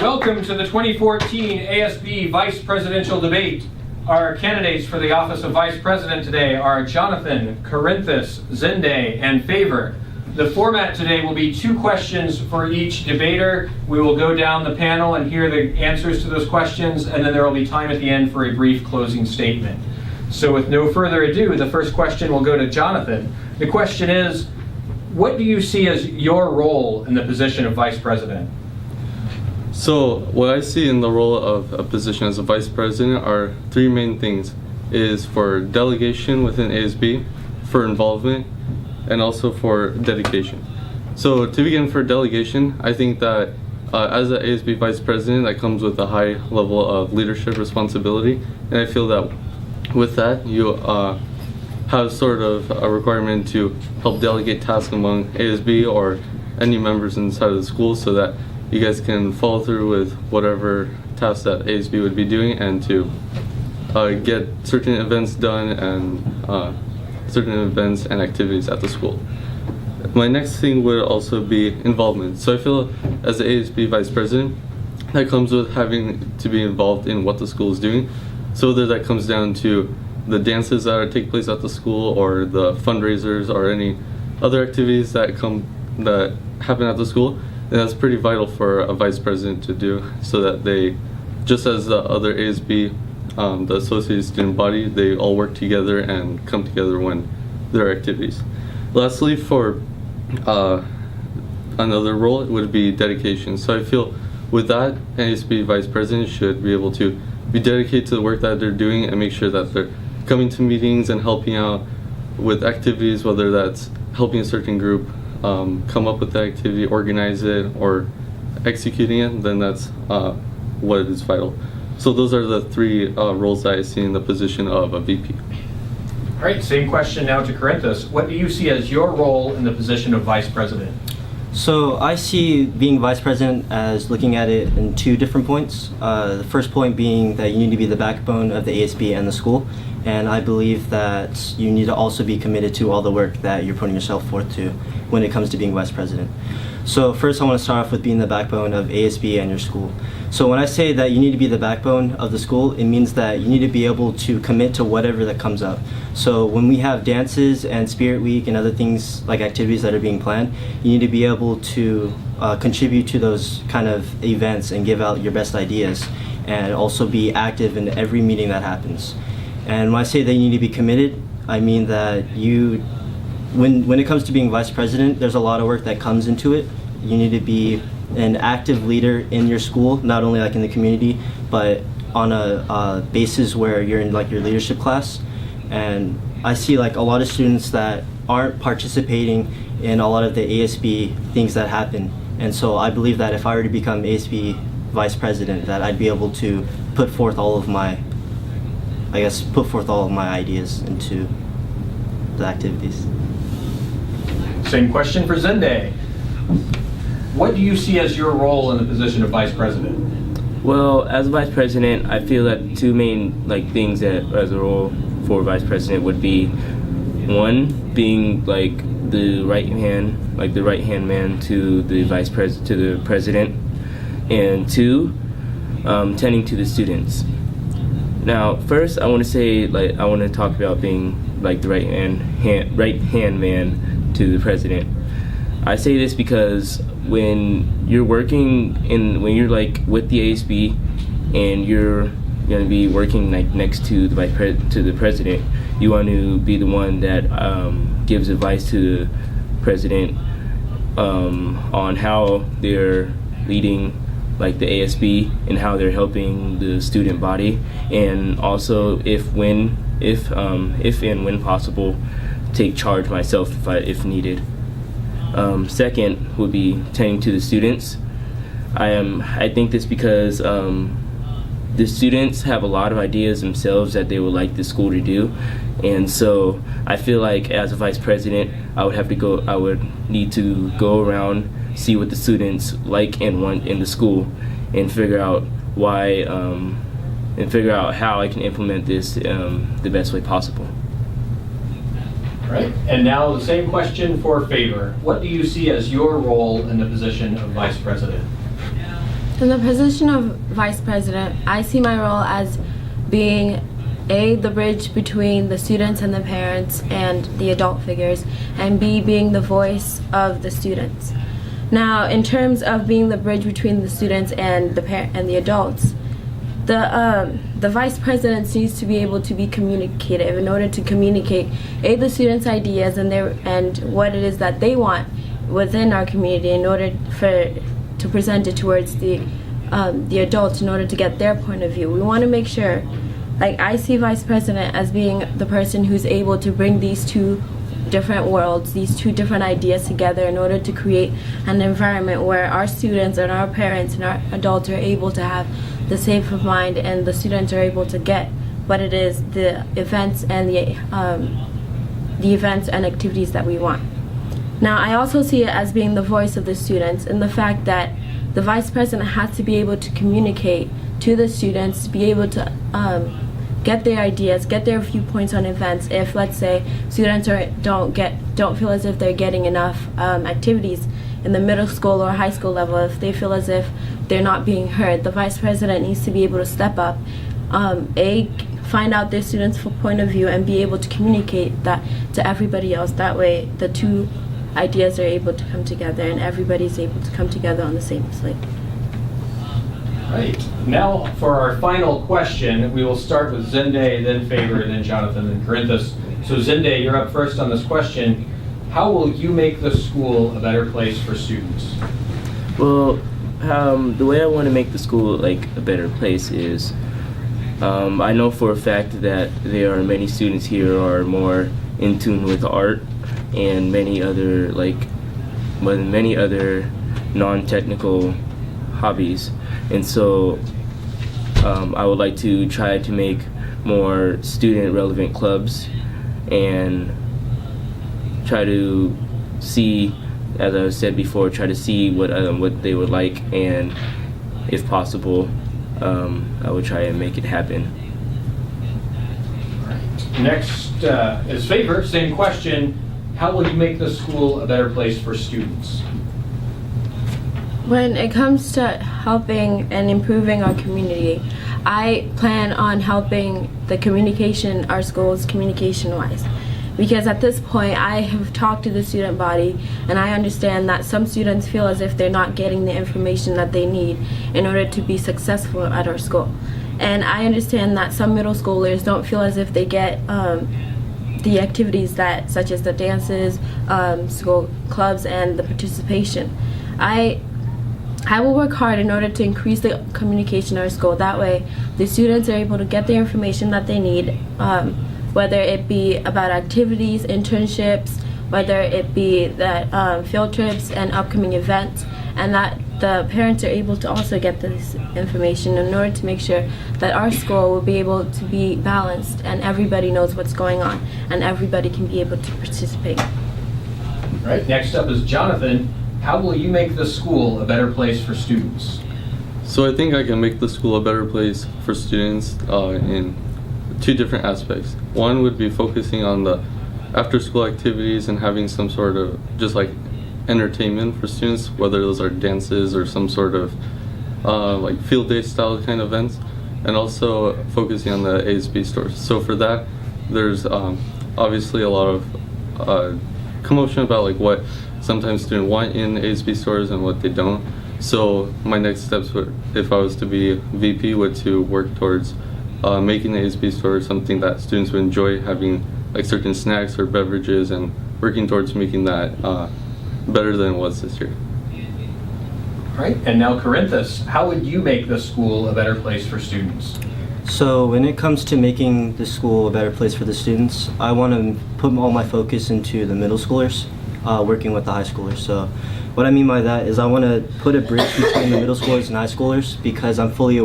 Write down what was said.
Welcome to the 2014 ASB Vice Presidential Debate. Our candidates for the office of Vice President today are Jonathan, Corinthus, Zende, and Favor. The format today will be 2 questions for each debater. We will go down the panel and hear the answers to those questions, and then there will be time at the end for a brief closing statement. So with no further ado, the first question will go to Jonathan. The question is, what do you see as your role in the position of Vice President? So what I see in the role of a position as a Vice President are 3 main things. Is for delegation within ASB, for involvement, and also for dedication. So to begin, for delegation, I think that as an ASB Vice President, that comes with a high level of leadership responsibility, and I feel that with that, you have sort of a requirement to help delegate tasks among ASB or any members inside of the school so that you guys can follow through with whatever tasks that ASB would be doing and to get certain events done and certain events and activities at the school. My next thing would also be involvement. So I feel as the ASB Vice President, that comes with having to be involved in what the school is doing. So whether that comes down to the dances that take place at the school or the fundraisers or any other activities that happen at the school, and that's pretty vital for a Vice President to do so that they, just as the other ASB, the Associated Student Body, they all work together and come together when there are activities. Lastly, for another role, it would be dedication. So I feel with that, ASB Vice President should be able to be dedicated to the work that they're doing and make sure that they're coming to meetings and helping out with activities, whether that's helping a certain group come up with the activity, organize it, or executing it, then that's what is vital. So those are the 3 roles that I see in the position of a VP. All right, same question now to Corinthus. What do you see as your role in the position of Vice President? So I see being Vice President as looking at it in 2 different points. The first point being that you need to be the backbone of the ASB and the school, and I believe that you need to also be committed to all the work that you're putting yourself forth to when it comes to being Vice President. So first I want to start off with being the backbone of ASB and your school. So when I say that you need to be the backbone of the school, it means that you need to be able to commit to whatever that comes up. So when we have dances and Spirit Week and other things like activities that are being planned, you need to be able to contribute to those kind of events and give out your best ideas and also be active in every meeting that happens. And when I say that you need to be committed, I mean that when it comes to being Vice President, there's a lot of work that comes into it. You need to be an active leader in your school, not only like in the community, but on a basis where you're in like your leadership class. And I see like a lot of students that aren't participating in a lot of the ASB things that happen. And so I believe that if I were to become ASB Vice President, that I'd be able to put forth all of my ideas into the activities. Same question for Zende. What do you see as your role in the position of Vice President? Well, as Vice President, I feel that 2 main things that as a role for Vice President would be 1, being like the right hand man to the President, and 2, tending to the students. Now, first, I want to talk about being like the right hand man to the President. I say this because when you're when you're like with the ASB and you're going to be working like next to the President, you want to be the one that gives advice to the President on how they're leading like the ASB and how they're helping the student body, and also if and when possible, take charge myself if needed. Second would be tending to the students. I think this because the students have a lot of ideas themselves that they would like the school to do, and so I feel like as a Vice President, I would need to go around, see what the students like and want in the school, and figure out how I can implement this the best way possible. Right. And now the same question for Favor. What do you see as your role in the position of Vice President? In the position of vice president, I see my role as being A, the bridge between the students and the parents and the adult figures, and B, being the voice of the students. Now, in terms of being the bridge between the students and the adults, the vice president needs to be able to be communicative in order to communicate A, the students' ideas and what it is that they want within our community in order to present it towards the adults in order to get their point of view. We want to make sure, like, I see vice president as being the person who's able to bring these two different worlds, these two different ideas together in order to create an environment where our students and our parents and our adults are able to have the safe of mind, and the students are able to get what it is, the events and the events and activities that we want. Now, I also see it as being the voice of the students, and the fact that the vice president has to be able to communicate to the students, to be able to get their ideas, get their viewpoints on events. If, let's say, students don't feel as if they're getting enough activities in the middle school or high school level, if they feel as if they're not being heard, the vice president needs to be able to step up, find out their students' point of view and be able to communicate that to everybody else. That way, the two ideas are able to come together and everybody's able to come together on the same slate. Right. Now for our final question, we will start with Zende, then Favor, then Jonathan, then Corinthus. So Zende, you're up first on this question. How will you make the school a better place for students? Well, the way I want to make the school like a better place is, I know for a fact that there are many students here who are more in tune with art and many other non-technical hobbies, and so I would like to try to make more student-relevant clubs and try to see, as I said before, try to see what they would like, and if possible, I would try and make it happen. Next is Favor, same question. How will you make the school a better place for students? When it comes to helping and improving our community, I plan on helping our schools communication-wise. Because at this point, I have talked to the student body, and I understand that some students feel as if they're not getting the information that they need in order to be successful at our school. And I understand that some middle schoolers don't feel as if they get the activities such as the dances, school clubs, and the participation. I will work hard in order to increase the communication at our school. That way, the students are able to get the information that they need, whether it be about activities, internships, whether it be that field trips and upcoming events, and that the parents are able to also get this information in order to make sure that our school will be able to be balanced and everybody knows what's going on and everybody can be able to participate. All right, next up is Jonathan. How will you make the school a better place for students? So I think I can make the school a better place for students in two different aspects. One would be focusing on the after-school activities and having some sort of just like entertainment for students, whether those are dances or some sort of like field day style kind of events, and also focusing on the ASB stores. So for that, there's obviously a lot of commotion about like what sometimes students want in ASB stores and what they don't. So my next steps would, if I was to be VP, would to work towards making the ASB store something that students would enjoy, having like certain snacks or beverages, and working towards making that better than it was this year. All right, and now Corinthus, how would you make the school a better place for students? So when it comes to making the school a better place for the students, I want to put all my focus into the middle schoolers, working with the high schoolers. So what I mean by that is I want to put a bridge between the middle schoolers and high schoolers, because I'm fully aware